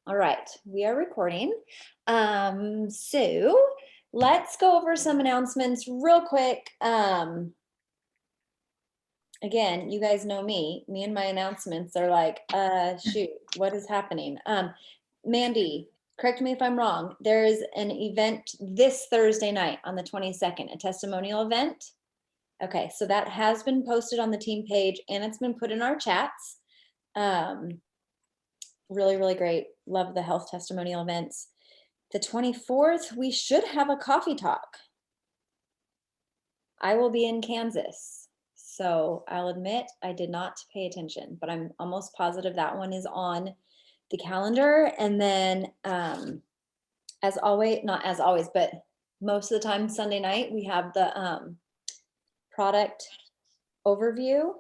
All right, we are recording. So let's go over some announcements real quick. Again, you guys know me and my announcements are like, shoot, what is happening? Mandy, correct me if I'm wrong. There is an event this Thursday night on the 22nd, a testimonial event. Okay, so that has been posted on the team page and it's been put in our chats. Really, really great. Love the health testimonial events. The 24th, we should have a coffee talk. I will be in Kansas. So I'll admit I did not pay attention, but I'm almost positive that one is on the calendar. And then as always, not as always, but most of the time Sunday night, we have the product overview.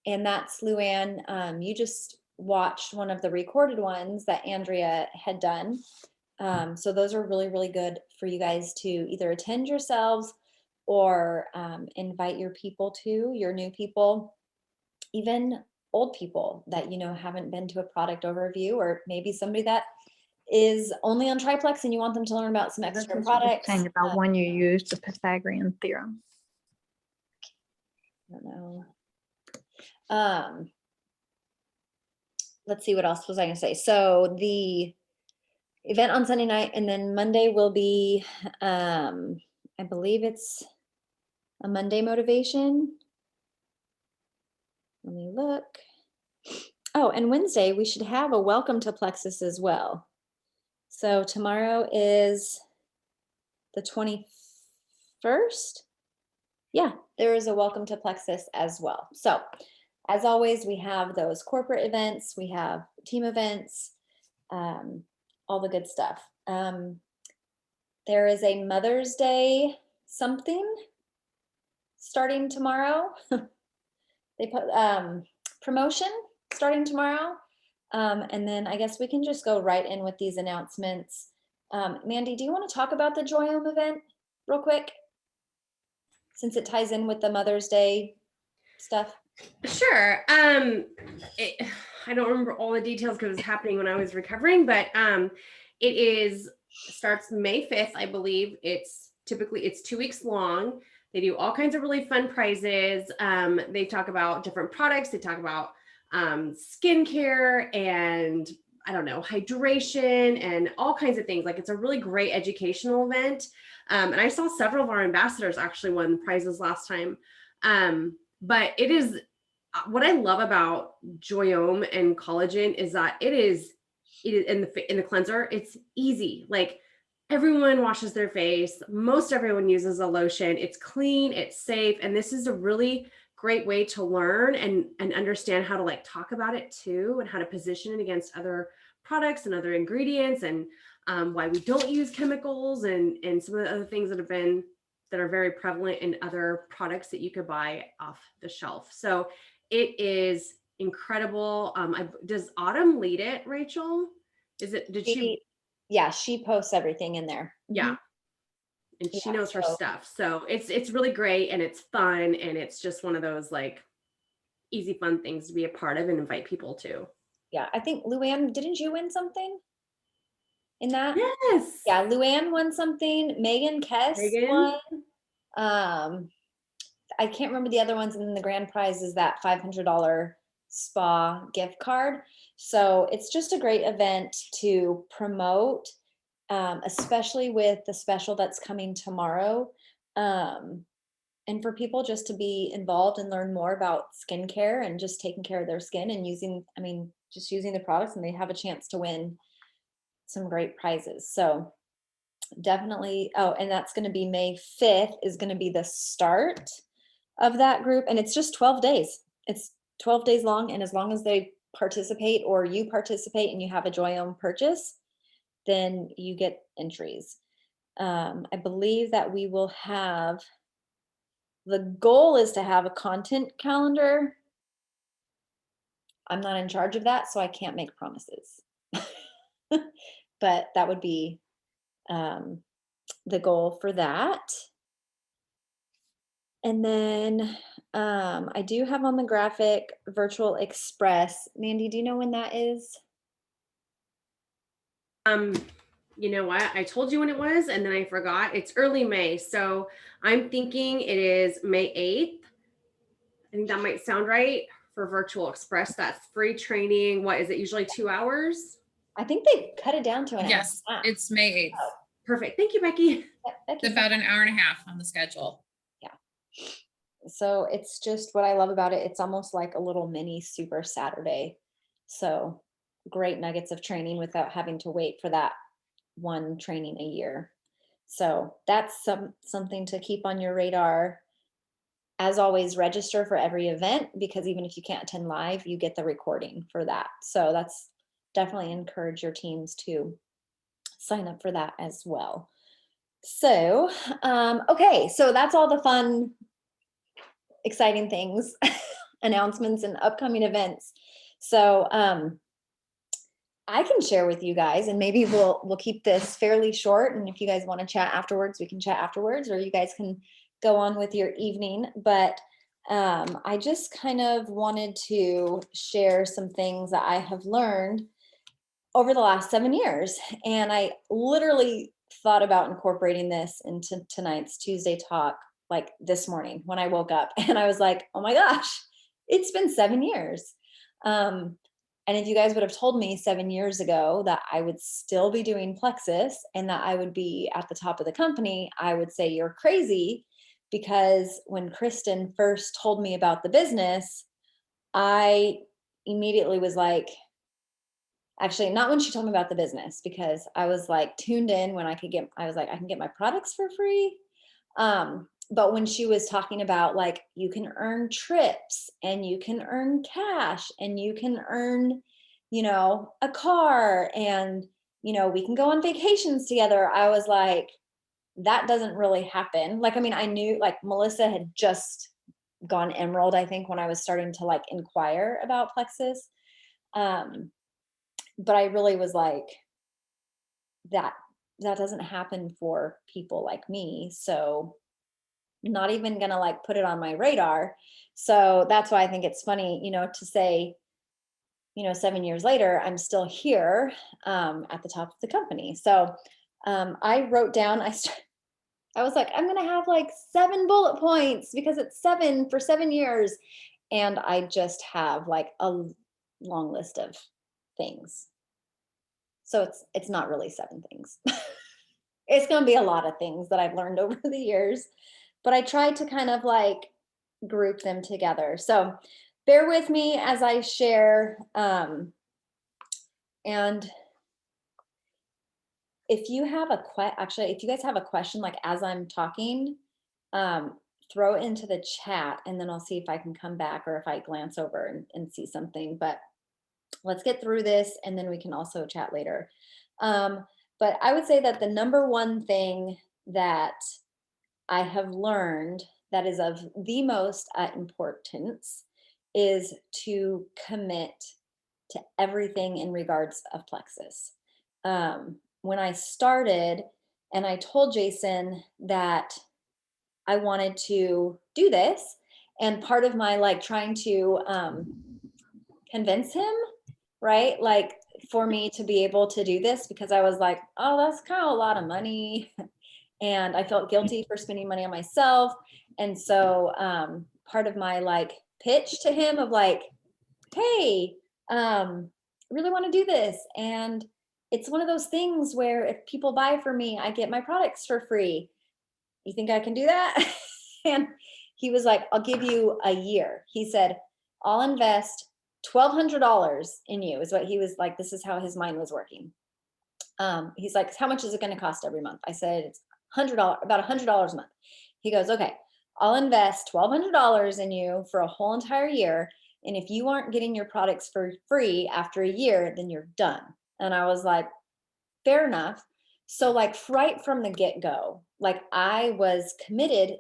And that's Luann. You just watched one of the recorded ones that Andrea had done. So those are really, really good for you guys to either attend yourselves or invite your people to, your new people, even old people that, you know, haven't been to a product overview, or maybe somebody that is only on triplex and you want them to learn about some extra products. Saying about when you use the Pythagorean theorem. I don't know. Let's see, what else was I gonna say? So the event on Sunday night, and then Monday will be, I believe it's a Monday motivation. Let me look. Oh, and Wednesday we should have a welcome to Plexus as well. So tomorrow is the 21st. Yeah, there is a welcome to Plexus as well. So as always, we have those corporate events, we have team events, all the good stuff. There is a Mother's Day something starting tomorrow. They put promotion starting tomorrow. And then I guess we can just go right in with these announcements. Mandy, do you want to talk about the Joyome event real quick? Since it ties in with the Mother's Day stuff. Sure. I don't remember all the details because it was happening when I was recovering, but it starts May 5th, I believe. It's 2 weeks long. They do all kinds of really fun prizes. They talk about different products. They talk about skincare and I don't know, hydration and all kinds of things. Like it's a really great educational event. And I saw several of our ambassadors actually won prizes last time. But it is what I love about Joyome and collagen is that it is in the cleanser. It's easy. Like everyone washes their face. Most everyone uses a lotion. It's clean, it's safe. And this is a really great way to learn and understand how to like talk about it too, and how to position it against other products and other ingredients, and why we don't use chemicals and some of the other things that are very prevalent in other products that you could buy off the shelf. So it is incredible. Does Autumn lead it, Rachel? Yeah, she posts everything in there. Yeah. And she knows her stuff. So it's really great and it's fun. And it's just one of those like easy, fun things to be a part of and invite people to. Yeah. I think Luann, didn't you win something in that? Yes. Yeah. Luann won something. Megan Kess won. I can't remember the other ones. And then the grand prize is that $500 spa gift card. So it's just a great event to promote, especially with the special that's coming tomorrow. And for people just to be involved and learn more about skincare and just taking care of their skin and using the products, and they have a chance to win some great prizes. So definitely. Oh, and that's going to be May 5th is going to be the start of that group. And it's just 12 days. It's 12 days long. And as long as they participate or you participate and you have a Joyome purchase, then you get entries. I believe that we will have, the goal is to have a content calendar. I'm not in charge of that, so I can't make promises. But that would be the goal for that. And then I do have on the graphic Virtual Express. Mandy, do you know when that is? You know what? I told you when it was, and then I forgot. It's early May. So I'm thinking it is May 8th. I think that might sound right for Virtual Express. That's free training. What is it? Usually 2 hours? I think they cut it down to an hour. Yes, and a half. it's May 8th. Perfect. Thank you, Becky. Yeah, Becky It's said- about an hour and a half on the schedule. So it's just what I love about it. It's almost like a little mini super Saturday. So great nuggets of training without having to wait for that one training a year. So that's something to keep on your radar. As always, register for every event, because even if you can't attend live, you get the recording for that. So that's definitely encourage your teams to sign up for that as well. So, okay, so that's all the fun, exciting things, announcements and upcoming events. So I can share with you guys, and maybe we'll keep this fairly short. And if you guys want to chat afterwards, we can chat afterwards, or you guys can go on with your evening. But I just kind of wanted to share some things that I have learned over the last 7 years. And I literally thought about incorporating this into tonight's Tuesday talk, like this morning when I woke up, and I was like, oh my gosh, it's been 7 years. And if you guys would have told me 7 years ago that I would still be doing Plexus and that I would be at the top of the company, I would say you're crazy. Because when Kristen first told me about the business, I immediately was like, actually, not when she told me about the business, because I was like tuned in when I was like, I can get my products for free. But when she was talking about like, you can earn trips and you can earn cash and you can earn, a car, and, we can go on vacations together. I was like, that doesn't really happen. Like, I mean, I knew like Melissa had just gone Emerald, I think, when I was starting to like inquire about Plexus. But I really was like, that doesn't happen for people like me. So not even gonna like put it on my radar. So that's why I think it's funny, to say, 7 years later, I'm still here at the top of the company. So I wrote down, I was like, I'm gonna have like 7 bullet points because it's 7 for 7 years. And I just have like a long list of things. So it's not really 7 things. It's gonna be a lot of things that I've learned over the years, but I tried to kind of like group them together. So bear with me as I share. And if you have if you guys have a question, like as I'm talking, throw it into the chat, and then I'll see if I can come back or if I glance over and see something. But let's get through this, and then we can also chat later. But I would say that the number one thing that I have learned that is of the most importance is to commit to everything in regards of Plexus. When I started and I told Jason that I wanted to do this, and part of my like trying to convince him, right? Like for me to be able to do this, because I was like, oh, that's kind of a lot of money. And I felt guilty for spending money on myself. And so part of my like pitch to him of like, hey, I really want to do this. And it's one of those things where if people buy for me, I get my products for free. You think I can do that? And he was like, I'll give you a year. He said, I'll invest $1,200 in you, is what he was like. This is how his mind was working. He's like, how much is it going to cost every month? I said, it's $100, about $100 a month. He goes, okay, I'll invest $1,200 in you for a whole entire year. And if you aren't getting your products for free after a year, then you're done. And I was like, fair enough. So like right from the get-go, like I was committed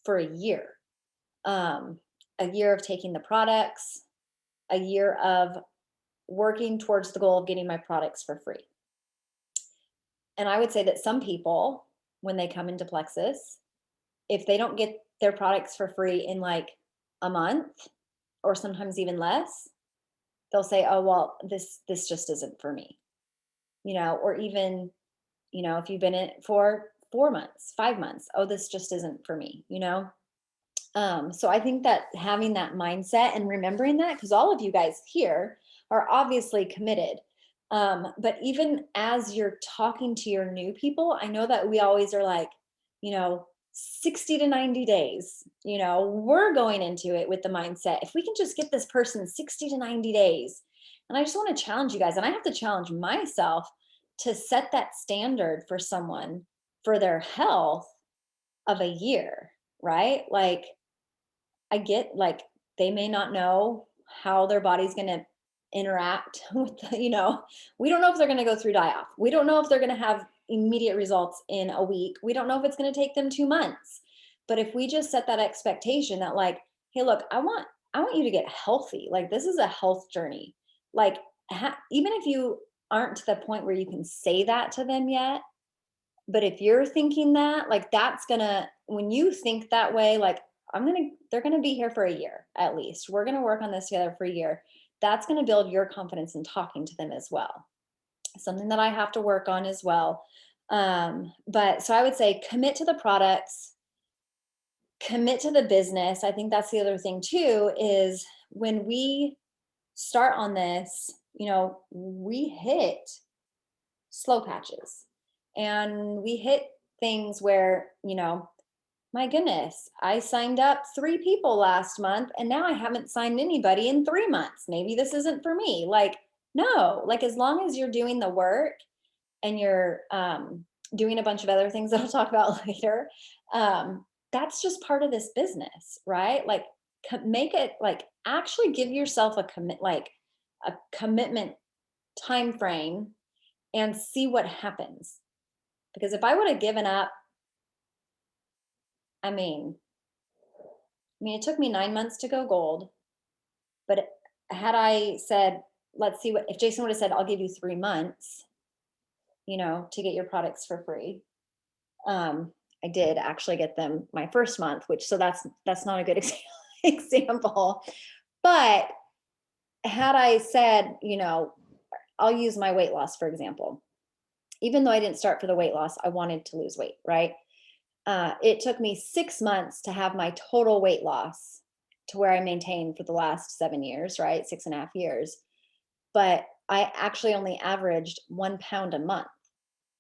for a year of taking the products, a year of working towards the goal of getting my products for free. And I would say that some people, when they come into Plexus, if they don't get their products for free in like a month or sometimes even less, they'll say, oh, well, this just isn't for me. or even, if you've been in it for 4 months, 5 months, oh, this just isn't for me. So I think that having that mindset and remembering that, because all of you guys here are obviously committed. But even as you're talking to your new people, I know that we always are like, 60 to 90 days, we're going into it with the mindset, if we can just get this person 60 to 90 days. And I just want to challenge you guys, and I have to challenge myself to set that standard for someone for their health of a year, right? Like, I get like they may not know how their body's going to interact with, we don't know if they're going to go through die off. We don't know if they're going to have immediate results in a week. We don't know if it's going to take them 2 months. But if we just set that expectation that like, hey, look, I want you to get healthy. Like, this is a health journey. Like, even if you aren't to the point where you can say that to them yet, but if you're thinking that, like, that's gonna, when you think that way, like, they're gonna be here for a year at least. We're gonna work on this together for a year. That's gonna build your confidence in talking to them as well. Something that I have to work on as well. But so I would say commit to the products, commit to the business. I think that's the other thing too, is when we start on this, we hit slow patches and we hit things where, my goodness, I signed up 3 people last month and now I haven't signed anybody in 3 months. Maybe this isn't for me. Like, no, like, as long as you're doing the work and you're doing a bunch of other things that I'll talk about later, that's just part of this business, right? Like, make it, like, actually give yourself a commitment time frame and see what happens. Because if I would have given up, I mean, it took me 9 months to go gold, but had I said, let's see if Jason would have said, I'll give you 3 months, to get your products for free. I did actually get them my first month, so that's not a good example. But had I said, I'll use my weight loss, for example, even though I didn't start for the weight loss, I wanted to lose weight, right? It took me 6 months to have my total weight loss to where I maintained for the last 7 years, right? 6.5 years. But I actually only averaged 1 pound a month.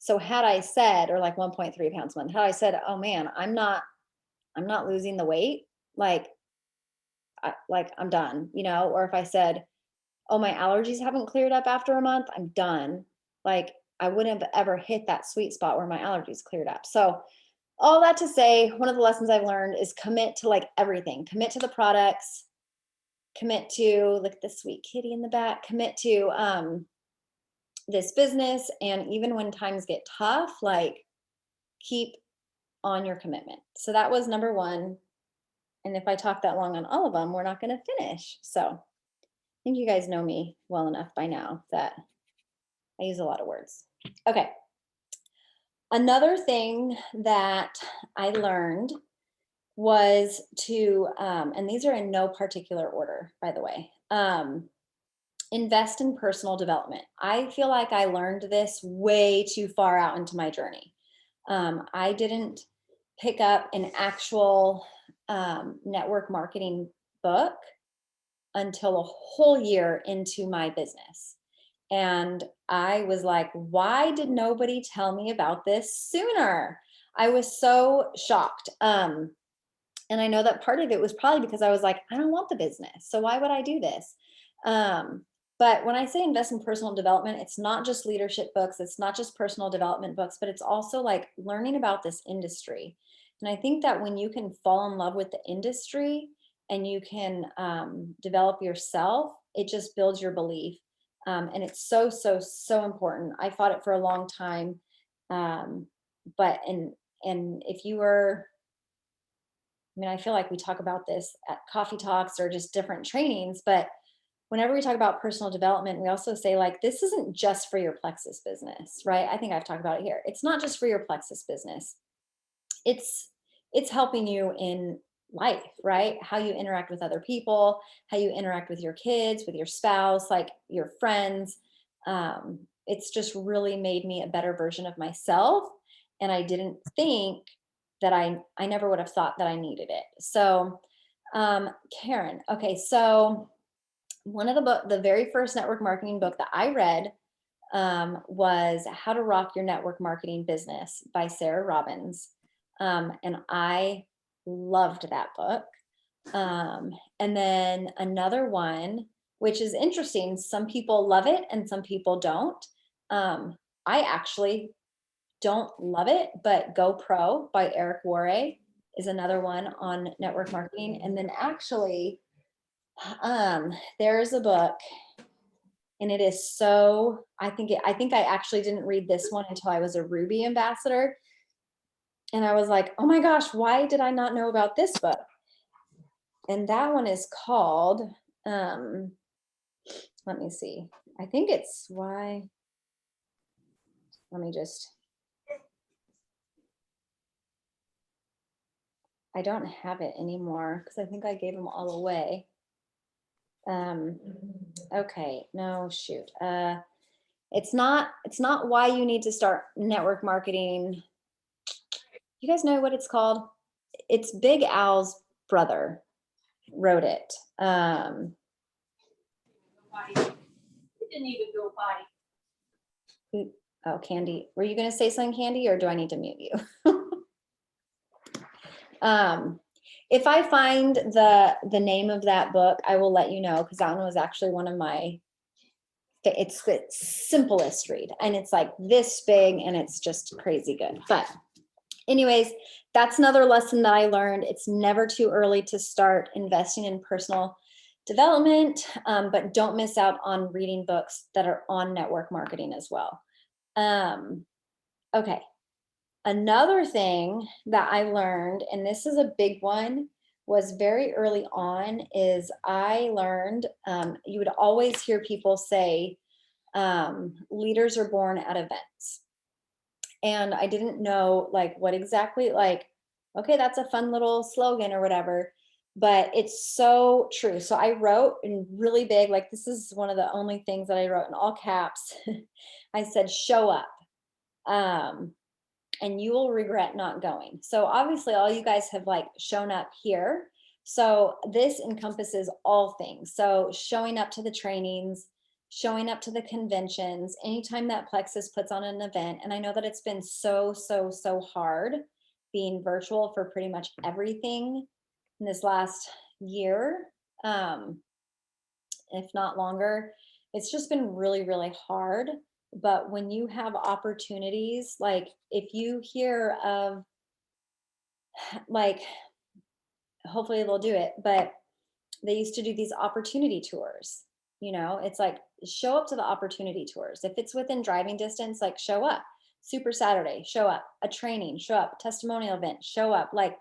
So had I said, or like 1.3 pounds a month, had I said, oh man, I'm not losing the weight, like I'm done, or if I said, oh, my allergies haven't cleared up after a month, I'm done. Like, I wouldn't have ever hit that sweet spot where my allergies cleared up. So all that to say, one of the lessons I've learned is commit to like everything. Commit to the products, commit to, look at the sweet kitty in the back, commit to this business. And even when times get tough, like, keep on your commitment. So that was number 1. And if I talk that long on all of them, we're not going to finish. So I think you guys know me well enough by now that I use a lot of words. Okay. Another thing that I learned was to, and these are in no particular order, by the way, invest in personal development. I feel like I learned this way too far out into my journey. I didn't pick up an actual network marketing book until a whole year into my business. And I was like, why did nobody tell me about this sooner? I was so shocked. And I know that part of it was probably because I was like, I don't want the business. So why would I do this? But when I say invest in personal development, it's not just leadership books. It's not just personal development books, but it's also like learning about this industry. And I think that when you can fall in love with the industry and you can develop yourself, it just builds your belief. And it's so, so, so important. I fought it for a long time. But if you were, I feel like we talk about this at coffee talks or just different trainings, but whenever we talk about personal development, we also say, like, this isn't just for your plexus business, right? I think I've talked about it here. It's not just for your plexus business. It's helping you in life, right? How you interact with other people, how you interact with your kids, with your spouse, like your friends. it's just really made me a better version of myself. And I didn't think that I never would have thought that I needed it. So, Karen, okay, so one of the very first network marketing book that I read was How to Rock Your Network Marketing Business by Sarah Robbins. And I loved that book. And then another one, which is interesting, some people love it and some people don't. I actually don't love it, but Go Pro by Eric Worre is another one on network marketing. And then actually, there's a book, and it is so, I think I actually didn't read this one until I was a Ruby ambassador. And I was like, oh my gosh, why did I not know about this book? And that one is called, let me see. I think it's why, let me just, I don't have it anymore because I think I gave them all away. Okay, no, shoot. It's not why you need to start network marketing. You guys know what it's called? It's Big Al's brother wrote it. Didn't even go potty. Oh, Candy, were you going to say something, Candy, or do I need to mute you? If I find the name of that book, I will let you know, because that one was actually one of my, it's the simplest read, and it's like this big and it's just crazy good. But anyways, that's another lesson that I learned. It's never too early to start investing in personal development, but don't miss out on reading books that are on network marketing as well. Okay. Another thing that I learned, and this is a big one, was very early on, is I learned, you would always hear people say, leaders are born at events. And I didn't know like what exactly, like, okay, that's a fun little slogan or whatever, but it's so true. So I wrote in really big, like this is one of the only things that I wrote in all caps. I said, show up. And you will regret not going. So obviously all you guys have like shown up here. So this encompasses all things. So showing up to the trainings, showing up to the conventions, anytime that Plexus puts on an event. And I know that it's been so hard being virtual for pretty much everything in this last year, if not longer. It's just been really hard. But when you have opportunities, like if you hear of, like, hopefully they'll do it, but they used to do these opportunity tours. You know, it's like show up to the opportunity tours. If it's within driving distance, like show up. Super Saturday, show up. A training, show up. Testimonial event, show up. Like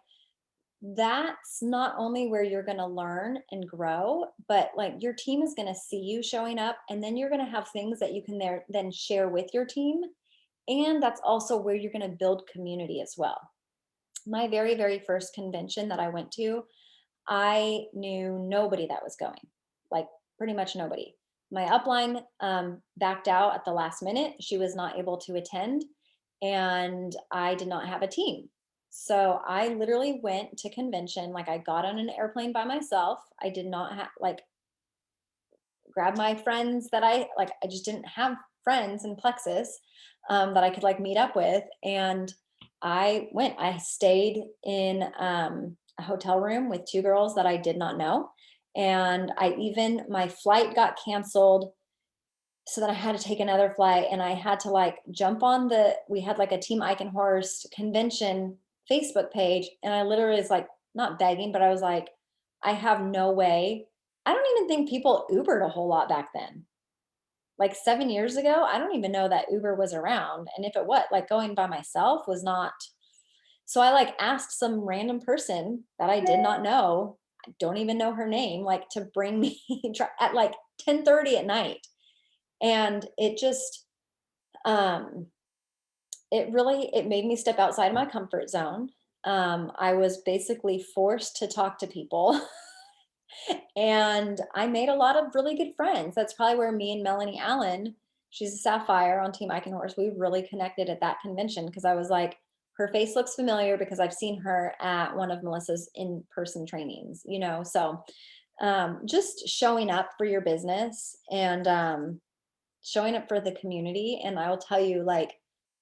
that's not only where you're going to learn and grow, but like your team is going to see you showing up, and then you're going to have things that you can then share with your team. And that's also where you're going to build community as well. My very first convention that I went to, I knew nobody that was going, like pretty much nobody. My upline backed out at the last minute. She was not able to attend, and I did not have a team. So I literally went to convention, like I got on an airplane by myself. I did not have like grab my friends that I just didn't have friends in Plexus that I could like meet up with. And I stayed in a hotel room with two girls that I did not know. And my flight got canceled, so then I had to take another flight, and I had to like jump on we had like a Team Eichenhorst convention Facebook page. And I literally was like, not begging, but I was like, I have no way. I don't even think people Ubered a whole lot back then. Like 7 years ago, I don't even know that Uber was around. And if it was, like going by myself was not. So I like asked some random person that I did not know, I don't even know her name, like to bring me at like 10:30 at night. And it just, it made me step outside of my comfort zone. I was basically forced to talk to people. And I made a lot of really good friends. That's probably where me and Melanie Allen She's a Sapphire on Team Icon Horse. We really connected at that convention because I was like, her face looks familiar because I've seen her at one of Melissa's in-person trainings, you know? So just showing up for your business and showing up for the community. And I will tell you, like,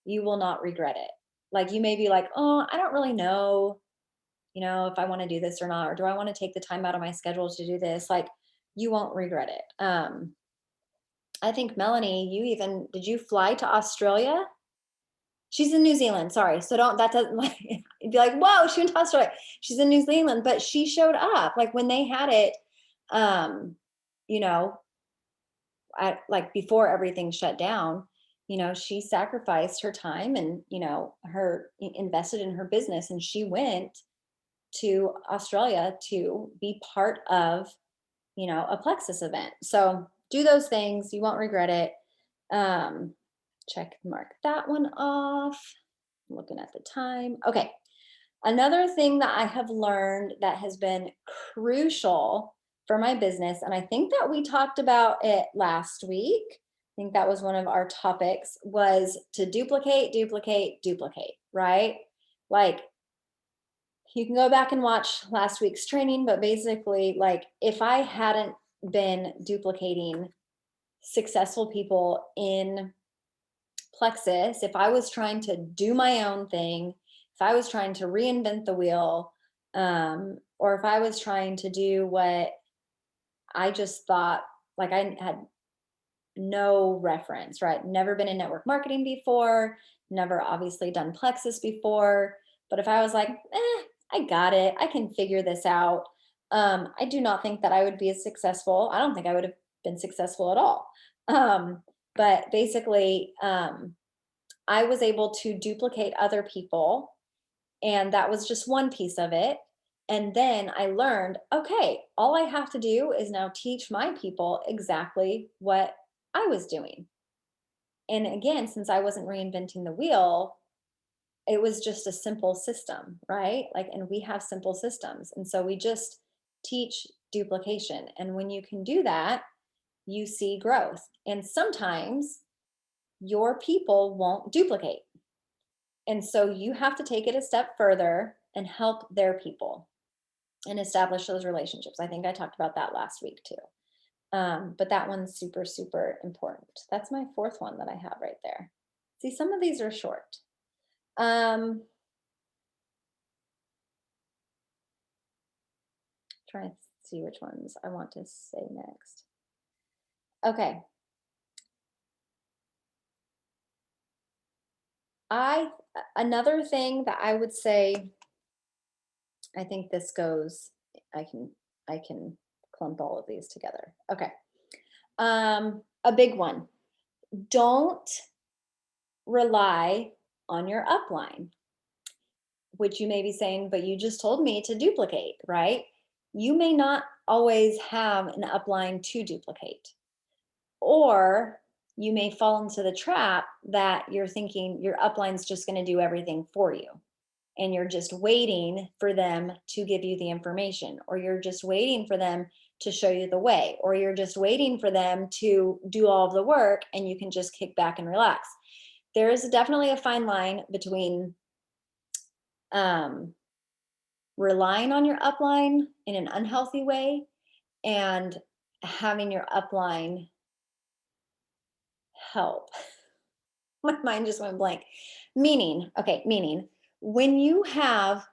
you will not regret it. Like, you may be like, oh, I don't really know, you know, if I want to do this or not, or do I want to take the time out of my schedule to do this? Like, you won't regret it. I think Melanie, did you fly to Australia? She's in New Zealand, sorry. So that doesn't like, you'd be like, whoa, she went to Australia. She's in New Zealand, but she showed up like when they had it, you know, like before everything shut down, you know, she sacrificed her time and, you know, invested in her business, and she went to Australia to be part of, you know, a Plexus event. So do those things. You won't regret it. Mark that one off. I'm looking at the time. Okay. Another thing that I have learned that has been crucial for my business, and I think that we talked about it last week, I think that was one of our topics, was to duplicate, right? Like, you can go back and watch last week's training, but basically, like, if I hadn't been duplicating successful people in Plexus, if I was trying to do my own thing, if I was trying to reinvent the wheel, or if I was trying to do what I just thought, like, I had no reference, right? Never been in network marketing before, never obviously done Plexus before. But if I was like, I got it, I can figure this out, I do not think that I would be as successful. I don't think I would have been successful at all. But basically, I was able to duplicate other people, and that was just one piece of it. And then I learned, okay, all I have to do is now teach my people exactly what I was doing. And again, since I wasn't reinventing the wheel, it was just a simple system, right? Like, and we have simple systems. And so we just teach duplication. And when you can do that, you see growth. And sometimes your people won't duplicate. And so you have to take it a step further and help their people and establish those relationships. I think I talked about that last week too. But that one's super, super important. That's my fourth one that I have right there. See, some of these are short. Trying to see which ones I want to say next. Okay. Another thing that I would say, I think this goes, I can clump all of these together. Okay. A big one. Don't rely on your upline, which you may be saying, but you just told me to duplicate, right? You may not always have an upline to duplicate, or you may fall into the trap that you're thinking your upline's just going to do everything for you, and you're just waiting for them to give you the information, or you're just waiting for them to show you the way, or you're just waiting for them to do all of the work and you can just kick back and relax. There is definitely a fine line between relying on your upline in an unhealthy way and having your upline help. My mind just went blank. Meaning when you have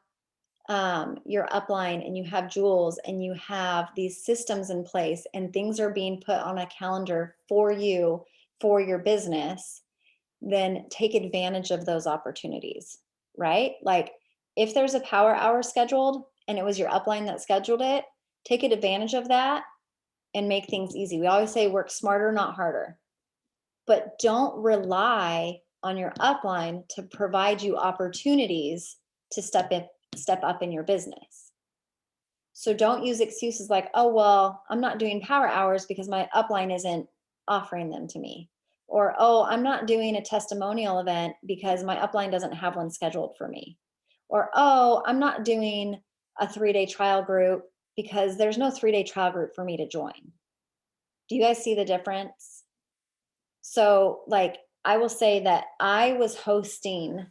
your upline and you have Jules and you have these systems in place and things are being put on a calendar for you, for your business, then take advantage of those opportunities, right? Like, if there's a power hour scheduled and it was your upline that scheduled it, take advantage of that and make things easy. We always say work smarter, not harder. But don't rely on your upline to provide you opportunities to step up in your business. So don't use excuses like, oh, well, I'm not doing power hours because my upline isn't offering them to me. Or, oh, I'm not doing a testimonial event because my upline doesn't have one scheduled for me. Or, oh, I'm not doing a 3-day trial group because there's no 3-day trial group for me to join. Do you guys see the difference? So like, I will say that I was hosting,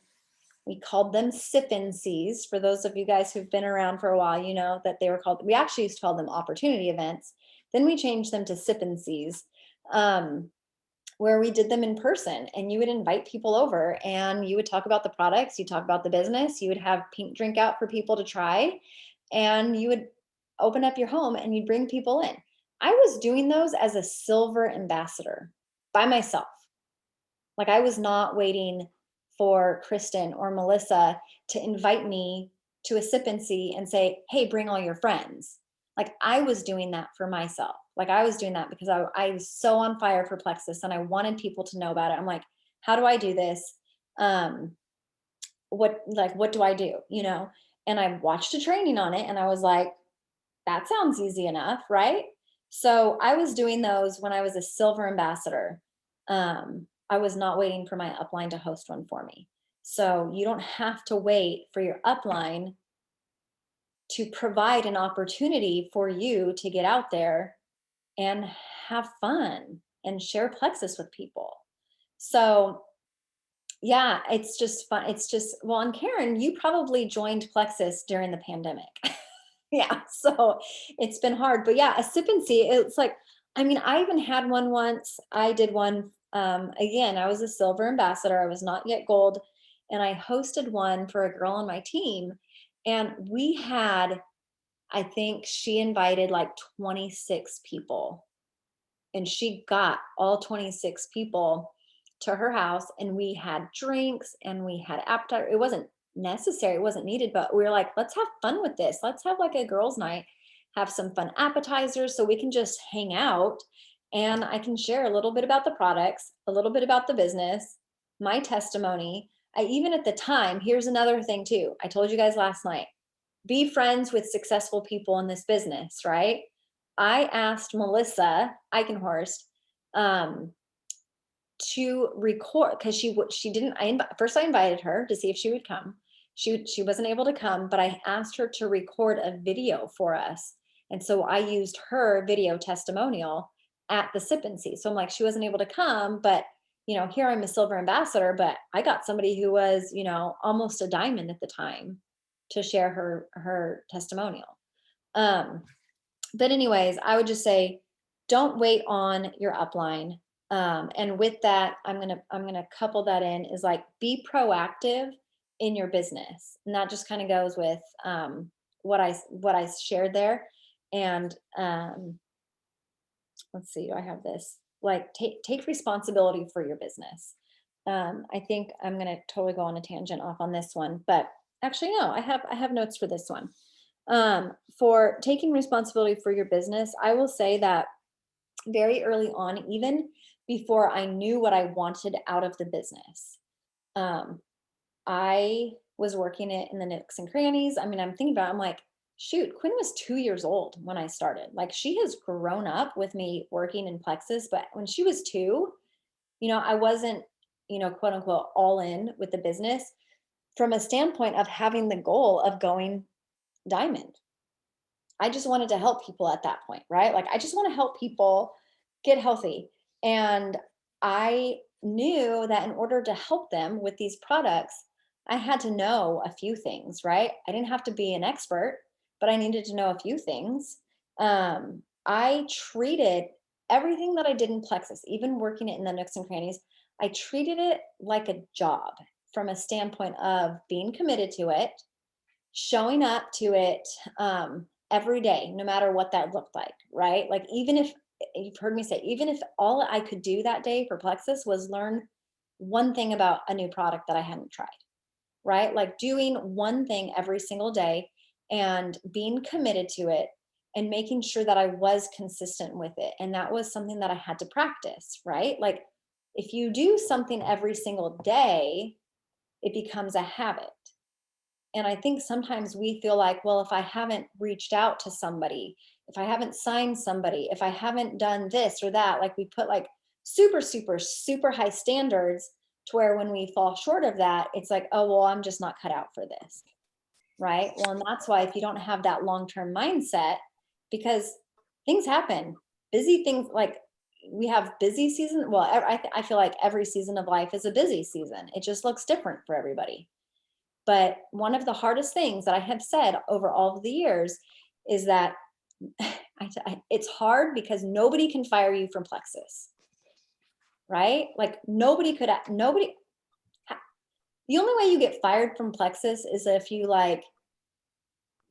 we called them sip and sees. For those of you guys who've been around for a while, you know that they were called, we actually used to call them opportunity events. Then we changed them to sip and sees, where we did them in person, and you would invite people over and you would talk about the products, you talk about the business, you would have pink drink out for people to try, and you would open up your home and you'd bring people in. I was doing those as a silver ambassador by myself. Like, I was not waiting for Kristen or Melissa to invite me to a sip and see and say, hey, bring all your friends. Like, I was doing that for myself. Like, I was doing that because I was so on fire for Plexus and I wanted people to know about it. I'm like, how do I do this? What do I do? You know? And I watched a training on it and I was like, that sounds easy enough, right? So I was doing those when I was a silver ambassador. I was not waiting for my upline to host one for me. So you don't have to wait for your upline to provide an opportunity for you to get out there and have fun and share Plexus with people. So yeah, it's just fun. It's just, well, and Karen, you probably joined Plexus during the pandemic. Yeah, so it's been hard, but yeah, a sip and see, it's like, I mean, I even had one once. I did one, again, I was a silver ambassador, I was not yet gold, and I hosted one for a girl on my team, and we had, I think she invited like 26 people, and she got all 26 people to her house, and we had drinks and we had appetizer. It wasn't necessary, it wasn't needed, but we were like, let's have fun with this. Let's have like a girls' night, have some fun appetizers so we can just hang out. And I can share a little bit about the products, a little bit about the business, my testimony. I even at the time, here's another thing too. I told you guys last night, be friends with successful people in this business, right? I asked Melissa Eichenhorst to record, because she didn't, first I invited her to see if she would come. She wasn't able to come, but I asked her to record a video for us. And so I used her video testimonial at the sip and see. So I'm like, she wasn't able to come, but you know, here I'm a silver ambassador, but I got somebody who was, you know, almost a diamond at the time to share her testimonial. But anyways, I would just say, don't wait on your upline. And with that, I'm gonna couple that in is like, be proactive in your business. And that just kind of goes with what I shared there. And let's see, do I have this? Like, take responsibility for your business. I think I'm gonna totally go on a tangent off on this one, but actually no, I have notes for this one. For taking responsibility for your business, I will say that very early on, even before I knew what I wanted out of the business, I was working it in the nooks and crannies. I mean, I'm thinking about it, I'm like, shoot, Quinn was 2 years old when I started. Like, she has grown up with me working in Plexus, but when she was 2, you know, I wasn't, you know, quote unquote, all in with the business from a standpoint of having the goal of going diamond. I just wanted to help people at that point, right? Like, I just want to help people get healthy. And I knew that in order to help them with these products, I had to know a few things, right? I didn't have to be an expert, but I needed to know a few things. I treated everything that I did in Plexus, even working it in the nooks and crannies, I treated it like a job from a standpoint of being committed to it, showing up to it every day, no matter what that looked like, right? Like, even if you've heard me say, even if all I could do that day for Plexus was learn one thing about a new product that I hadn't tried, right? Like, doing one thing every single day and being committed to it and making sure that I was consistent with it. And that was something that I had to practice, right? Like, if you do something every single day, it becomes a habit. And I think sometimes we feel like, well, if I haven't reached out to somebody, if I haven't signed somebody, if I haven't done this or that, like, we put like super, super, super high standards to where when we fall short of that, it's like, oh, well, I'm just not cut out for this. Right. Well, and that's why if you don't have that long-term mindset, because things happen, busy things, like, we have busy season. Well, I feel like every season of life is a busy season. It just looks different for everybody. But one of the hardest things that I have said over all of the years is that it's hard because nobody can fire you from Plexus, right? Like nobody, the only way you get fired from Plexus is if you like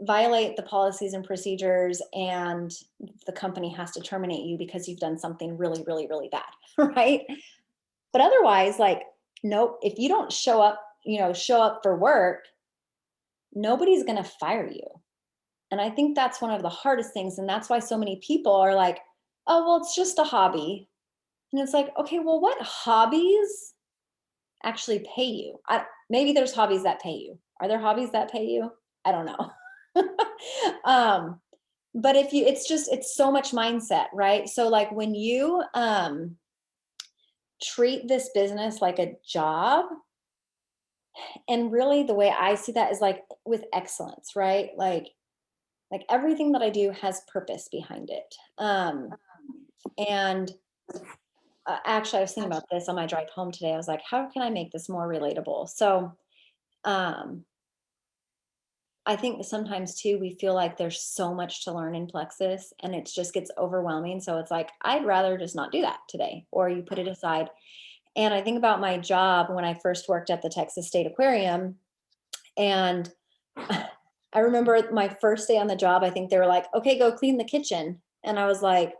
violate the policies and procedures and the company has to terminate you because you've done something really, really, really bad, right? But otherwise, like, nope, if you don't show up for work, nobody's going to fire you. And I think that's one of the hardest things. And that's why so many people are like, oh, well, it's just a hobby. And it's like, okay, well, what hobbies actually pay you? Maybe there's hobbies that pay you. Are there hobbies that pay you? I don't know. But it's so much mindset, right? So like when you treat this business like a job, and really the way I see that is like with excellence, right? Like everything that I do has purpose behind it. And actually, I was thinking about this on my drive home today. I was like, how can I make this more relatable? So I think sometimes too, we feel like there's so much to learn in Plexus and it just gets overwhelming. So it's like, I'd rather just not do that today, or you put it aside. And I think about my job when I first worked at the Texas State Aquarium. And I remember my first day on the job, I think they were like, okay, go clean the kitchen. And I was like,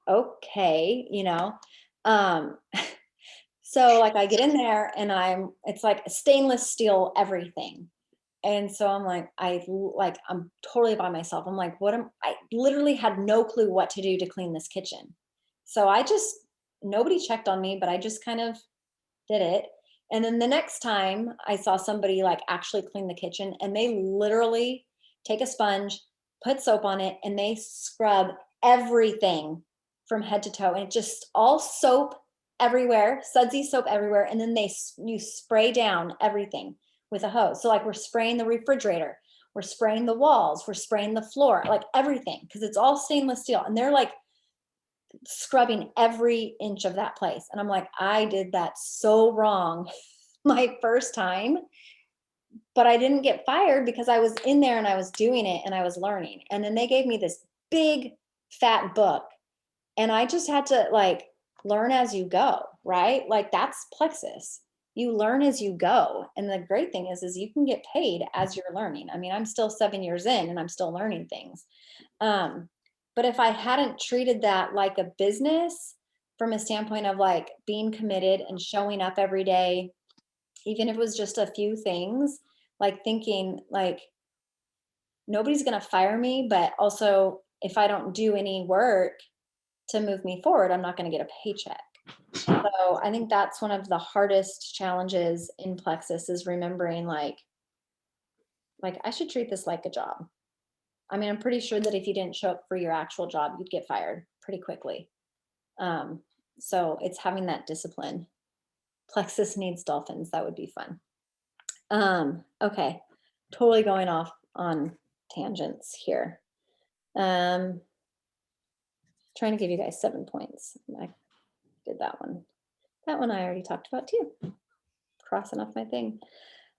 okay, so like I get in there and it's like stainless steel, everything. And so I'm like, I'm totally by myself. I'm like, I literally had no clue what to do to clean this kitchen. So nobody checked on me, but I just kind of did it. And then the next time I saw somebody like actually clean the kitchen, and they literally take a sponge, put soap on it, and they scrub everything from head to toe. And it just all soap everywhere, sudsy soap everywhere. And then you spray down everything with a hose. So like we're spraying the refrigerator, we're spraying the walls, we're spraying the floor, like everything, because it's all stainless steel. And they're like scrubbing every inch of that place. And I'm like, I did that so wrong my first time, but I didn't get fired because I was in there and I was doing it and I was learning. And then they gave me this big fat book and I just had to like learn as you go, right? Like that's Plexus. You learn as you go. And the great thing is you can get paid as you're learning. I mean, I'm still 7 years in and I'm still learning things. But if I hadn't treated that like a business from a standpoint of like being committed and showing up every day, even if it was just a few things, like thinking like nobody's going to fire me, but also if I don't do any work to move me forward, I'm not going to get a paycheck. So I think that's one of the hardest challenges in Plexus is remembering like I should treat this like a job. I mean, I'm pretty sure that if you didn't show up for your actual job, you'd get fired pretty quickly. So it's having that discipline. Plexus needs dolphins. That would be fun. Okay, totally going off on tangents here. Trying to give you guys 7 points. I did that one. That one I already talked about too. Crossing off my thing.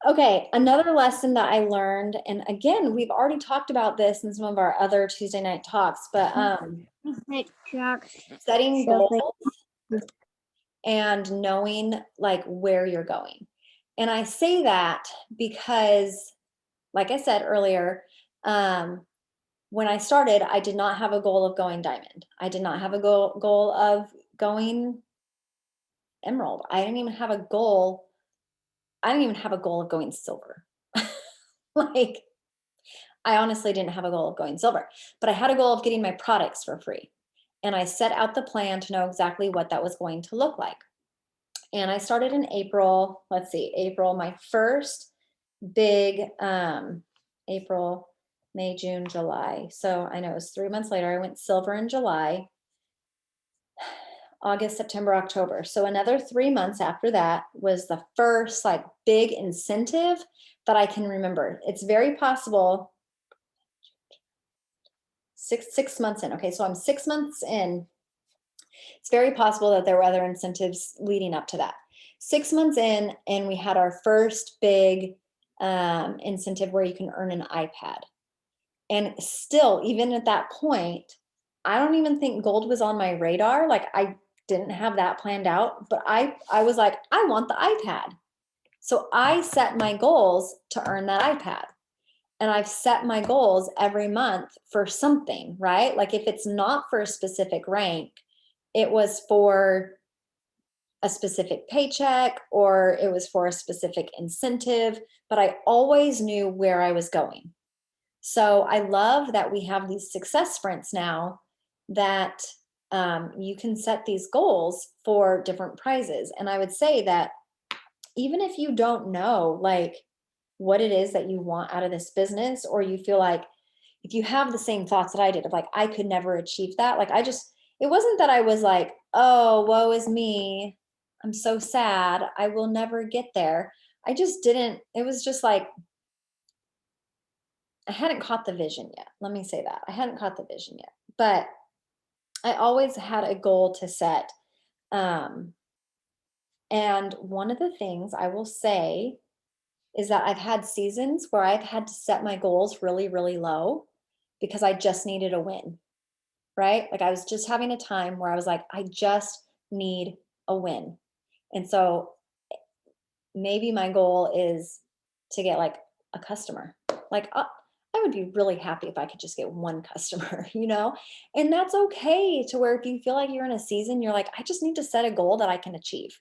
Okay, another lesson that I learned, and again, we've already talked about this in some of our other Tuesday night talks, but setting goals and knowing like where you're going. And I say that because, like I said earlier, when I started, I did not have a goal of going diamond. I did not have a goal of going emerald. I didn't even have a goal of going silver. Like, I honestly didn't have a goal of going silver, but I had a goal of getting my products for free. And I set out the plan to know exactly what that was going to look like. And I started in April, my first big, April, May, June, July. So I know it was 3 months later, I went silver in July, August, September, October. So another 3 months after that was the first like big incentive that I can remember. It's very possible 6 months in. Okay, so I'm 6 months in It's very possible that there were other incentives leading up to that. 6 months in, and we had our first big incentive where you can earn an iPad. And still, even at that point, I don't even think gold was on my radar. Like I didn't have that planned out, but I was like, I want the iPad. So I set my goals to earn that iPad. And I've set my goals every month for something, right? Like if it's not for a specific rank, it was for a specific paycheck or it was for a specific incentive, but I always knew where I was going. So I love that we have these success sprints now that you can set these goals for different prizes. And I would say that even if you don't know like what it is that you want out of this business, or you feel like if you have the same thoughts that I did of like, I could never achieve that. Like it wasn't that I was like, oh, woe is me. I'm so sad. I will never get there. I just didn't, it was just like, I hadn't caught the vision yet. Let me say that. I hadn't caught the vision yet, but I always had a goal to set. And one of the things I will say is that I've had seasons where I've had to set my goals really, really low because I just needed a win, right? Like I was just having a time where I was like, I just need a win. And so maybe my goal is to get like a customer. Like I would be really happy if I could just get one customer, and that's okay to where if you feel like you're in a season, you're like, I just need to set a goal that I can achieve.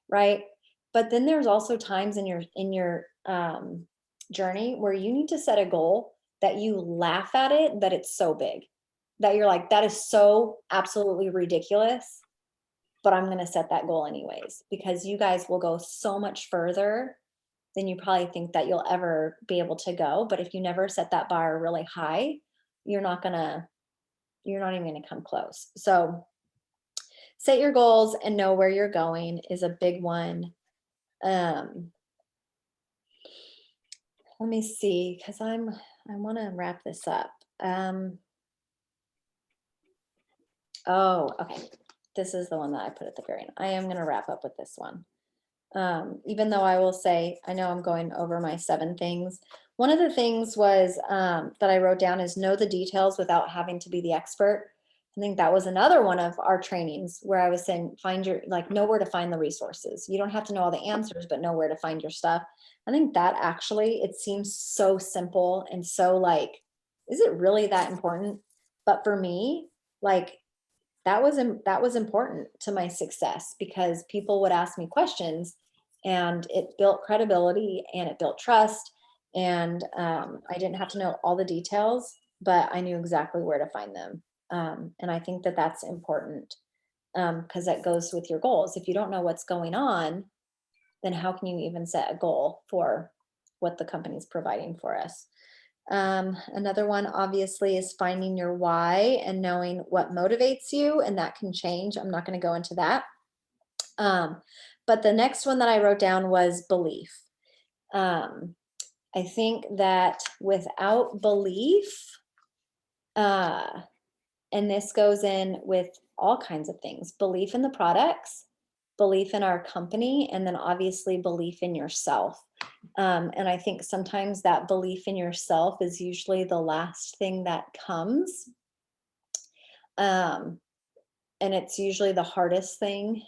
Right. But then there's also times in your journey where you need to set a goal that you laugh at it, that it's so big that you're like, that is so absolutely ridiculous, but I'm going to set that goal anyways, because you guys will go so much further than you probably think that you'll ever be able to go. But if you never set that bar really high, you're not even going to come close. So set your goals and know where you're going is a big one. Let me see, because I want to wrap this up. Oh, okay. This is the one that I put at the very end. I am going to wrap up with this one. Even though I will say, I know I'm going over my 7 things. One of the things was that I wrote down is know the details without having to be the expert. I think that was another one of our trainings where I was saying, know where to find the resources. You don't have to know all the answers, but know where to find your stuff. I think that actually, it seems so simple and so like, is it really that important? But for me, like, that was important to my success because people would ask me questions and it built credibility and it built trust. And I didn't have to know all the details, but I knew exactly where to find them. And I think that that's important because that goes with your goals. If you don't know what's going on, then how can you even set a goal for what the company's providing for us? Another one obviously is finding your why and knowing what motivates you, and that can change. I'm not going to go into that. But the next one that I wrote down was belief. I think that without belief, and this goes in with all kinds of things, belief in the products, belief in our company, and then obviously belief in yourself. And I think sometimes that belief in yourself is usually the last thing that comes. And it's usually the hardest thing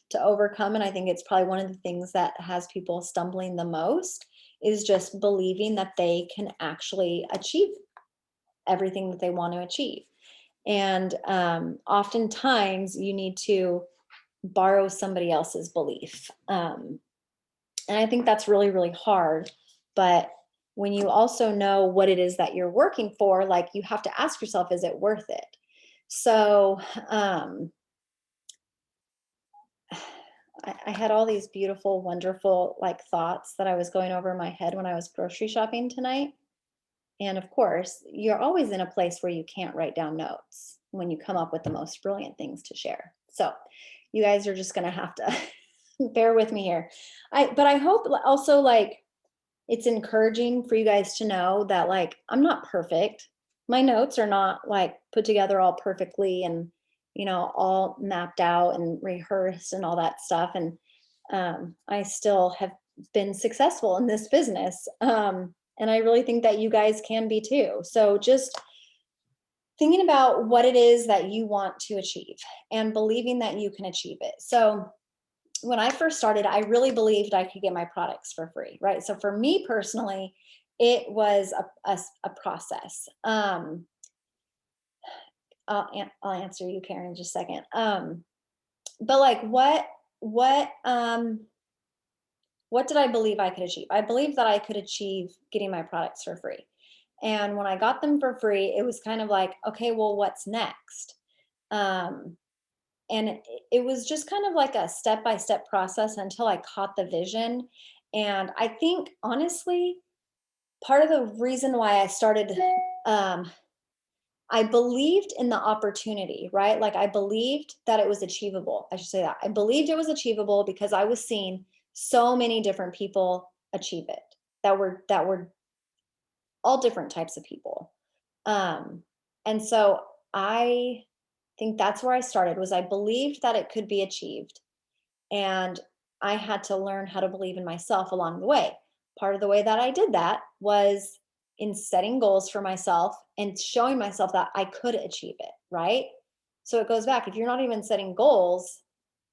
to overcome. And I think it's probably one of the things that has people stumbling the most is just believing that they can actually achieve everything that they want to achieve. And oftentimes you need to borrow somebody else's belief. And I think that's really, really hard. But when you also know what it is that you're working for, like you have to ask yourself, is it worth it? So I had all these beautiful, wonderful like thoughts that I was going over in my head when I was grocery shopping tonight. And of course, you're always in a place where you can't write down notes when you come up with the most brilliant things to share. So you guys are just going to have to bear with me here. But I hope also like it's encouraging for you guys to know that like I'm not perfect. My notes are not like put together all perfectly and all mapped out and rehearsed and all that stuff. And I still have been successful in this business. And I really think that you guys can be too. So just thinking about what it is that you want to achieve and believing that you can achieve it. So when I first started, I really believed I could get my products for free, right? So for me personally, it was a process. I'll answer you, Karen, in just a second. But like what did I believe I could achieve? I believed that I could achieve getting my products for free. And when I got them for free, it was kind of like, okay, well, what's next? And it was just kind of like a step-by-step process until I caught the vision. And I think honestly, part of the reason why I started, I believed in the opportunity, right? Like I believed that it was achievable. I should say that. I believed it was achievable because I was seeing so many different people achieve it that were all different types of people. And so I think that's where I started, was I believed that it could be achieved. And I had to learn how to believe in myself along the way. Part of the way that I did that was in setting goals for myself and showing myself that I could achieve it, right? So it goes back, if you're not even setting goals,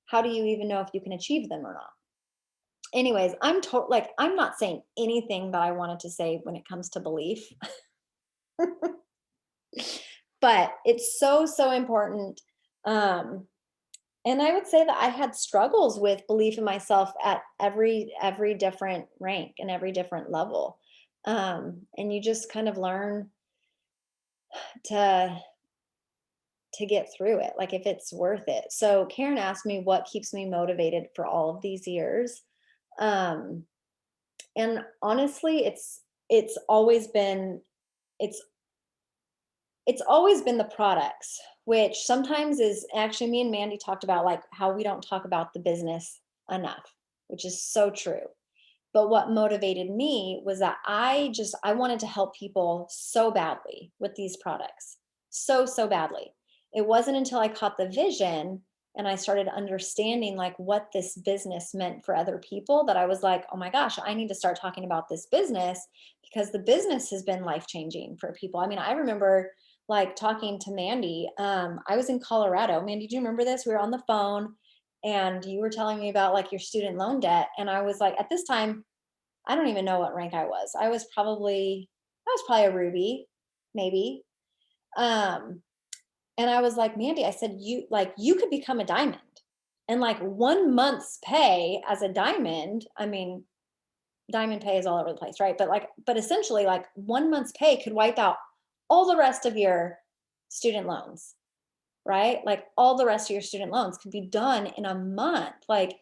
how do you even know if you can achieve them or not? Anyways, I'm not saying anything that I wanted to say when it comes to belief. But it's so, so important. And I would say that I had struggles with belief in myself at every different rank and every different level. And you just kind of learn to get through it, like if it's worth it. So Karen asked me what keeps me motivated for all of these years. And honestly, it's always been it's always been the products, which sometimes is actually, me and Mandy talked about like how we don't talk about the business enough, which is so true. But what motivated me was that I wanted to help people so badly with these products. So, so badly. It wasn't until I caught the vision and I started understanding like what this business meant for other people that I was like, oh my gosh, I need to start talking about this business, because the business has been life-changing for people. I mean, I remember like talking to Mandy. I was in Colorado. Mandy, do you remember this? We were on the phone and you were telling me about like your student loan debt. And I was like, at this time, I don't even know what rank I was. I was probably a Ruby, maybe. And I was like, Mandy, I said, you could become a diamond. And like 1 month's pay as a diamond, I mean, diamond pay is all over the place, right? But essentially like 1 month's pay could wipe out all the rest of your student loans, right? Like all the rest of your student loans could be done in a month. Like,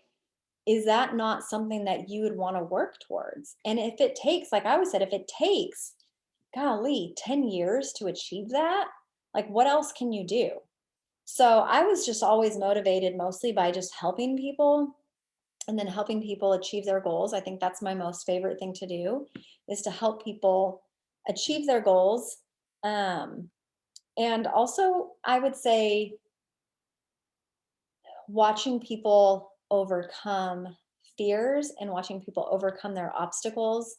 is that not something that you would want to work towards? And if it takes, like I always said, if it takes, golly, 10 years to achieve that, like what else can you do? So I was just always motivated mostly by just helping people and then helping people achieve their goals. I think that's my most favorite thing to do, is to help people achieve their goals. And also, I would say watching people overcome fears and watching people overcome their obstacles,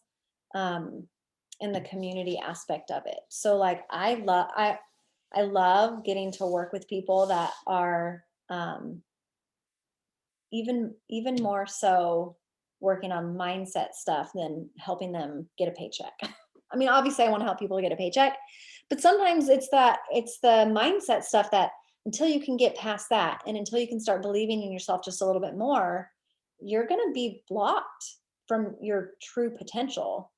in the community aspect of it. So like I love getting to work with people that are even more so working on mindset stuff than helping them get a paycheck. I mean, obviously I want to help people get a paycheck, but sometimes it's the mindset stuff that until you can get past that and until you can start believing in yourself just a little bit more, you're going to be blocked from your true potential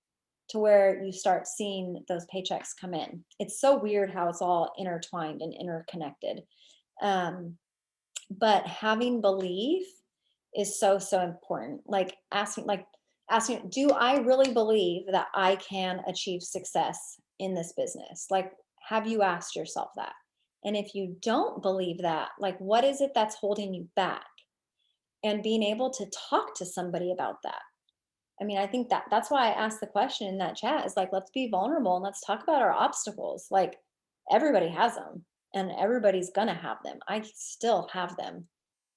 to where you start seeing those paychecks come in. It's so weird how it's all intertwined and interconnected. But having belief is so, so important. Like asking, do I really believe that I can achieve success in this business? Like, have you asked yourself that? And if you don't believe that, like, what is it that's holding you back? And being able to talk to somebody about that. I mean, I think that's why I asked the question in that chat, is like, let's be vulnerable and let's talk about our obstacles. Like everybody has them. and everybody's gonna have them. I still have them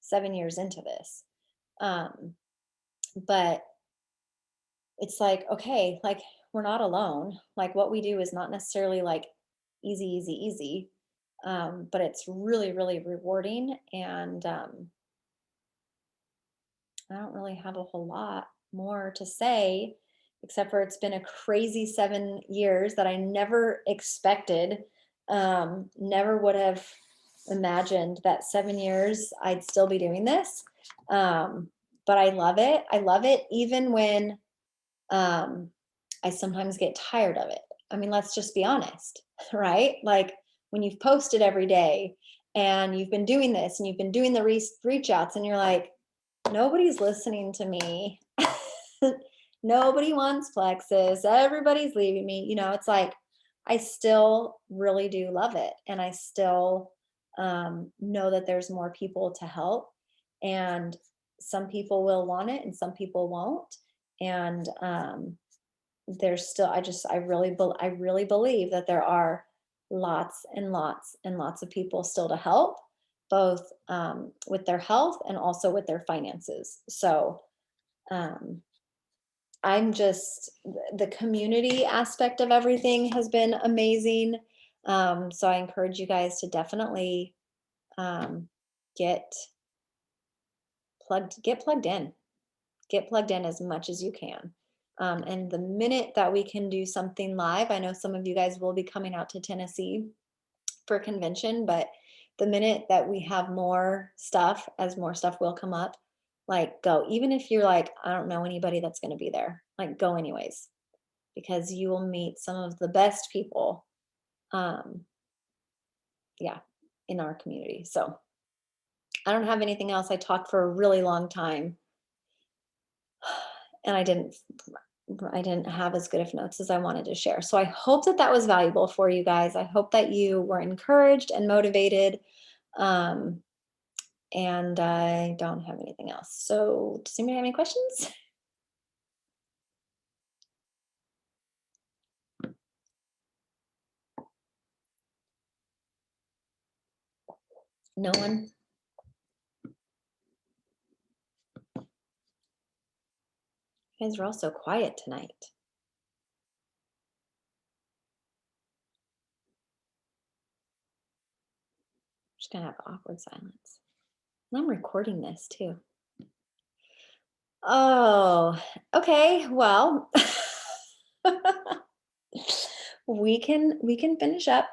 7 years into this. But it's like, okay, like we're not alone. Like what we do is not necessarily like easy, easy, easy. But it's really, really rewarding. And I don't really have a whole lot more to say, except for it's been a crazy 7 years that I never expected. Never would have imagined that 7 years I'd still be doing this. But I love it. I love it even when I sometimes get tired of it. I mean, let's just be honest, right? Like when you've posted every day and you've been doing this and you've been doing the reach outs and you're like, nobody's listening to me. Nobody wants Plexus. Everybody's leaving me. It's like, I still really do love it. And I still know that there's more people to help. And some people will want it and some people won't. And there's still, I really believe that there are lots and lots and lots of people still to help, both with their health and also with their finances. So I'm just, the community aspect of everything has been amazing. So I encourage you guys to definitely get plugged in. Get plugged in as much as you can. And the minute that we can do something live, I know some of you guys will be coming out to Tennessee for convention, but the minute that we have more stuff, as more stuff will come up, like go. Even if you're like, I don't know anybody that's going to be there, like go anyways, because you will meet some of the best people, yeah, in our community. So I don't have anything else. I talked for a really long time. And I didn't have as good of notes as I wanted to share. So I hope that that was valuable for you guys. I hope that you were encouraged and motivated. And I don't have anything else. So does anybody have any questions? No one? You guys are all so quiet tonight. Just gonna have awkward silence. And I'm recording this too. Oh, okay. Well, we can finish up.